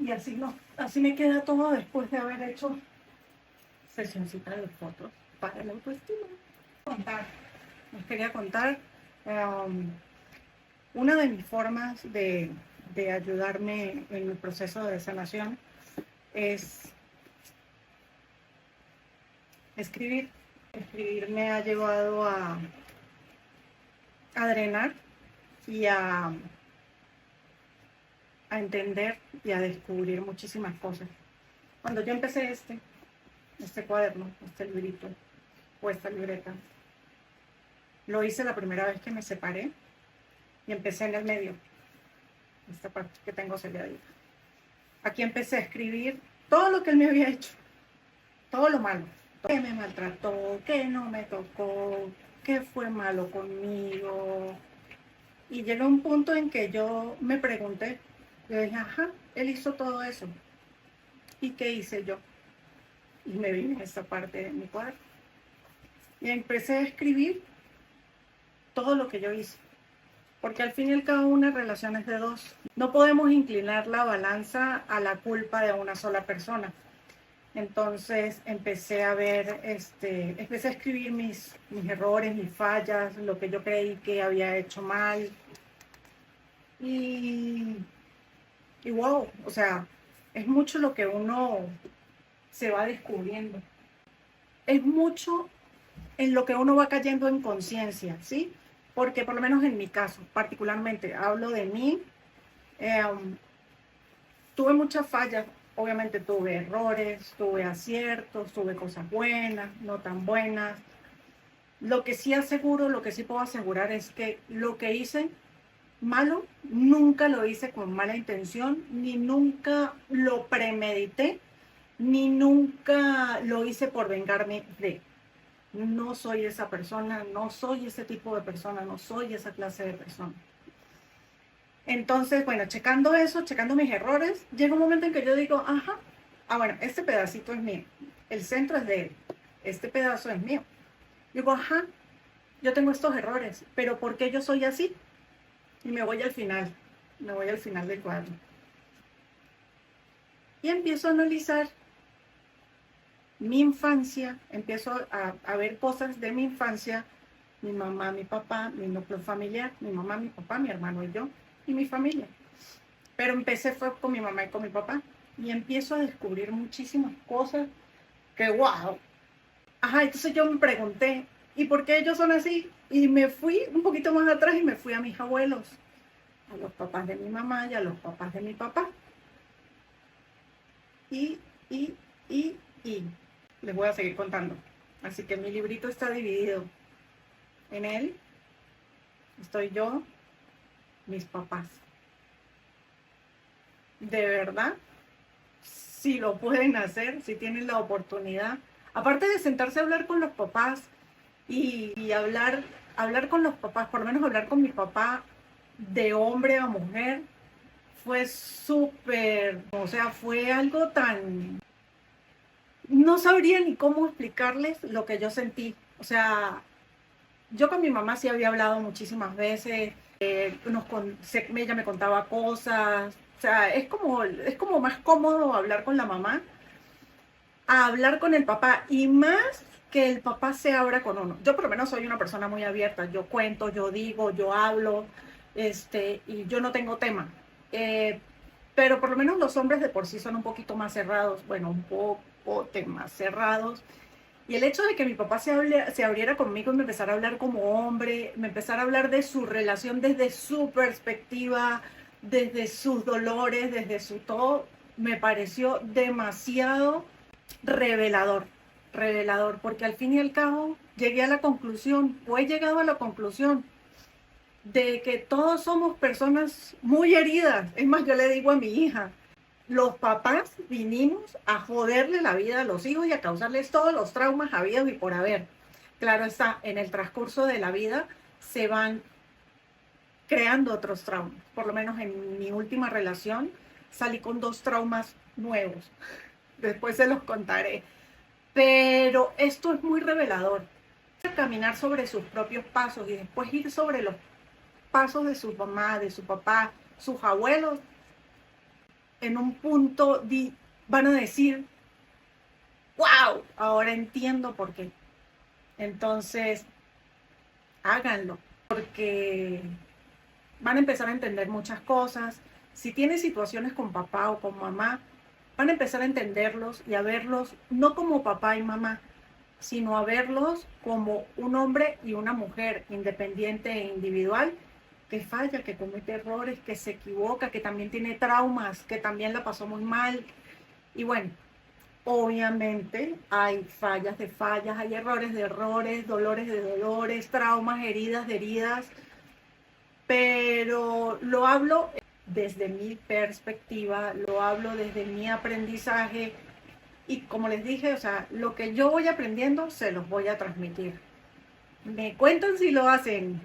Y así no, así me queda todo después de haber hecho sesioncita de fotos para la autoestima. Les quería contar una de mis formas de ayudarme en mi proceso de sanación es escribir. Escribir me ha llevado a drenar y a entender y a descubrir muchísimas cosas. Cuando yo empecé este cuaderno, este librito o esta libreta, lo hice la primera vez que me separé y empecé en el medio, esta parte que tengo selladita. Aquí empecé a escribir todo lo que él me había hecho, todo lo malo, que me maltrató, que no me tocó, que fue malo conmigo. Y llegó un punto en que yo me pregunté, yo dije, ajá, él hizo todo eso. ¿Y qué hice yo? Y me vine a esta parte de mi cuaderno. Y empecé a escribir todo lo que yo hice. Porque al fin y al cabo una relación es de dos. No podemos inclinar la balanza a la culpa de una sola persona. Entonces empecé a ver, empecé a escribir mis errores, mis fallas, lo que yo creí que había hecho mal. Y wow, o sea, es mucho lo que uno se va descubriendo. Es mucho en lo que uno va cayendo en conciencia, ¿sí? Porque por lo menos en mi caso, particularmente, hablo de mí, tuve muchas fallas, obviamente tuve errores, tuve aciertos, tuve cosas buenas, no tan buenas. Lo que sí aseguro, lo que sí puedo asegurar es que lo que hice malo, nunca lo hice con mala intención, ni nunca lo premedité, ni nunca lo hice por vengarme de. No soy esa persona, no soy ese tipo de persona, no soy esa clase de persona. Entonces, bueno, checando eso, checando mis errores, llega un momento en que yo digo, ajá, bueno, este pedacito es mío, el centro es de él, este pedazo es mío. Digo, ajá, yo tengo estos errores, pero ¿por qué yo soy así? Y me voy al final del cuadro. Y empiezo a analizar mi infancia, empiezo a ver cosas de mi infancia, mi mamá, mi papá, mi núcleo familiar, mi mamá, mi papá, mi hermano y yo, y mi familia. Pero fue con mi mamá y con mi papá, y empiezo a descubrir muchísimas cosas que wow. Ajá, entonces yo me pregunté, ¿y por qué ellos son así? Y me fui un poquito más atrás y me fui a mis abuelos, a los papás de mi mamá y a los papás de mi papá. Y les voy a seguir contando. Así que mi librito está dividido. En él estoy yo, mis papás. De verdad, si lo pueden hacer, si tienen la oportunidad, aparte de sentarse a hablar con los papás y hablar con los papás, por lo menos hablar con mi papá de hombre a mujer, fue súper, o sea, fue algo tan... No sabría ni cómo explicarles lo que yo sentí. O sea, yo con mi mamá sí había hablado muchísimas veces, ella me contaba cosas, o sea, es como más cómodo hablar con la mamá a hablar con el papá, y más que el papá se abra con uno. Yo por lo menos soy una persona muy abierta, yo cuento, yo digo, yo hablo, y yo no tengo tema. Pero por lo menos los hombres de por sí son un poquito más cerrados, bueno, un poco más cerrados. Y el hecho de que mi papá se abriera conmigo y me empezara a hablar como hombre, me empezara a hablar de su relación desde su perspectiva, desde sus dolores, desde su todo, me pareció demasiado revelador, porque al fin y al cabo llegué a la conclusión, o he llegado a la conclusión, de que todos somos personas muy heridas. Es más, yo le digo a mi hija, los papás vinimos a joderle la vida a los hijos y a causarles todos los traumas habidos y por haber. Claro está, en el transcurso de la vida se van creando otros traumas. Por lo menos en mi última relación salí con 2 traumas nuevos. Después se los contaré. Pero esto es muy revelador. Caminar sobre sus propios pasos y después ir sobre los pasos de su mamá, de su papá, sus abuelos, en un punto van a decir, wow, ahora entiendo por qué. Entonces, háganlo, porque van a empezar a entender muchas cosas. Si tienes situaciones con papá o con mamá, van a empezar a entenderlos y a verlos no como papá y mamá, sino a verlos como un hombre y una mujer independiente e individual que falla, que comete errores, que se equivoca, que también tiene traumas, que también la pasó muy mal. Y bueno, obviamente hay fallas de fallas, hay errores de errores, dolores de dolores, traumas, heridas de heridas, pero lo hablo desde mi perspectiva, lo hablo desde mi aprendizaje y como les dije, o sea, lo que yo voy aprendiendo se los voy a transmitir. Me cuentan si lo hacen.